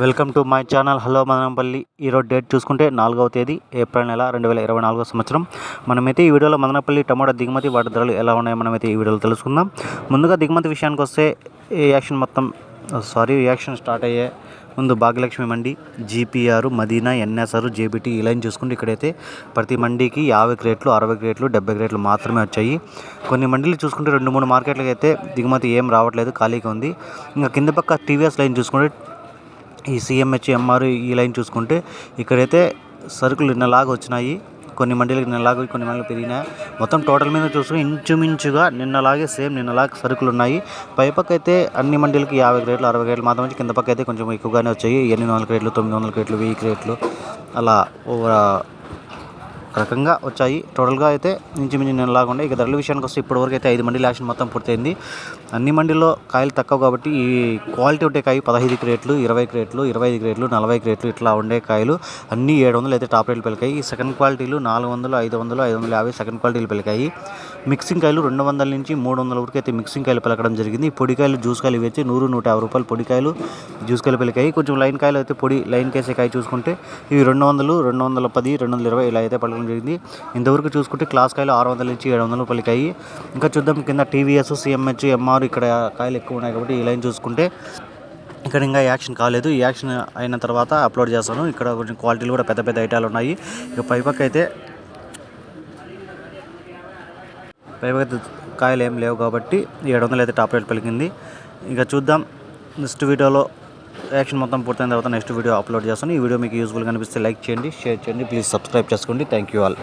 Welcome to my channel. Hello Madanapalle. ఈరోజు date చూసుకుంటే 4వ తేదీ ఏప్రిల్ నెల 2024 సంవత్సరం. మనమైతే ఈ వీడియోలో మదనపల్లి టమాటా దిగుమతి వాటి ధరలు ఎలా ఉన్నాయో మనమైతే ఈ వీడియోలో తెలుసుకుందాం. ముందుగా దిగుమతి విషయానికి వస్తే యాక్షన్ స్టార్ట్ అయ్యే ముందు భాగ్యలక్ష్మి మండి, జీపీఆర్, మదీనా, ఎన్ఎస్ఆర్, జేబీటీ ఈ లైన్ చూసుకుంటే ఇక్కడైతే ప్రతి మండీకి 50 క్రేట్లు, 60 క్రేట్లు, 70 క్రేట్లు మాత్రమే వచ్చాయి. కొన్ని మండీలు చూసుకుంటే 2-3 మార్కెట్లకి అయితే దిగుమతి ఏం రావట్లేదు, ఖాళీగా ఉంది. ఇంకా కింద పక్క టీవీఎస్ లైన్ చూసుకుంటే ఈ సిఎంహెచ్, ఎంఆర్ ఈ లైన్ చూసుకుంటే ఇక్కడైతే సరుకులు నిన్నలాగా వచ్చినాయి. కొన్ని మండీలకు నిన్నలాగా, కొన్ని మండీలు పెరిగినాయి. మొత్తం టోటల్ మీద చూసుకుని ఇంచుమించుగా నిన్నలాగే నిన్నలాగే సరుకులు ఉన్నాయి. పైపక్క అయితే అన్ని మండీలకి 50 క్రేట్లు, 60 క్రేట్లు మాత్రం వచ్చి, కింద పక్క అయితే కొంచెం ఎక్కువగానే వచ్చాయి. 800 క్రేట్లు, 900 క్రేట్లు, 1000 క్రేట్లు అలా రకంగా వచ్చాయి. టోటల్గా అయితే ఇంచుమించు నిన్నలాగా ఉండే. ఇక ధరల విషయానికి వస్తే ఇప్పటివరకు అయితే 5 మండీల యాక్షన్ మొత్తం పూర్తయింది. అన్ని మండీల్లో కాయలు తక్కువ కాబట్టి ఈ క్వాలిటీ ఉండే కాయ 15 క్రేట్లు, 20 క్రేట్లు, 25 క్రేట్లు, 40 క్రేట్లు ఇట్లా ఉండే కాయలు అన్నీ 700 అయితే టాప్ రేట్లు పలికాయి. ఈ సెకండ్ క్వాలిటీలు 400, 500, 550 సెకండ్ క్వాలిటీలు పలికాయి. మిక్సింగ్ కాయలు 200 నుంచి 300 వరకు అయితే మిక్సింగ్ కాయలు పలకడం జరిగింది. పొడికాయలు, జ్యూస్ కాయలు ఇవి వచ్చి 100, 150 రూపాయలు పొడికాయలు, జ్యూస్ కాయలు పలికాయి. కొంచెం లైన్ కాయలు అయితే పొడి లైన్ కేసే కాయ చూసుకుంటే ఇవి 200, 210, 220 ఇలా అయితే పలకడం జరిగింది. ఇంతవరకు చూసుకుంటే క్లాస్ కాయలు 600 నుంచి 700 పలికాయి. ఇంకా చూద్దాం కింద టీవీఎస్, సిఎంహెచ్, ఎంఆర్ ఇక్కడ కాయలు ఎక్కువ ఉన్నాయి కాబట్టి ఈ లైన్ చూసుకుంటే ఇక్కడ ఇంకా యాక్షన్ కాలేదు. ఈ యాక్షన్ అయిన తర్వాత అప్లోడ్ చేస్తాను. ఇక్కడ కొంచెం క్వాలిటీలు కూడా పెద్ద పెద్ద ఐటాలు ఉన్నాయి. ఇక పైపక్క అయితే కాయలు ఏం లేవు కాబట్టి 700 అయితే టాప్ రేట్ పలికింది. ఇక చూద్దాం నెక్స్ట్ వీడియోలో. యాక్షన్ మొత్తం పూర్తయిన తర్వాత నెక్స్ట్ వీడియో అప్లోడ్ చేస్తాను. ఈ వీడియో మీకు యూస్ఫుల్గా అనిపిస్తే లైక్ చేయండి, షేర్ చేయండి, ప్లీజ్ సబ్స్క్రైబ్ చేసుకోండి. Thank you all.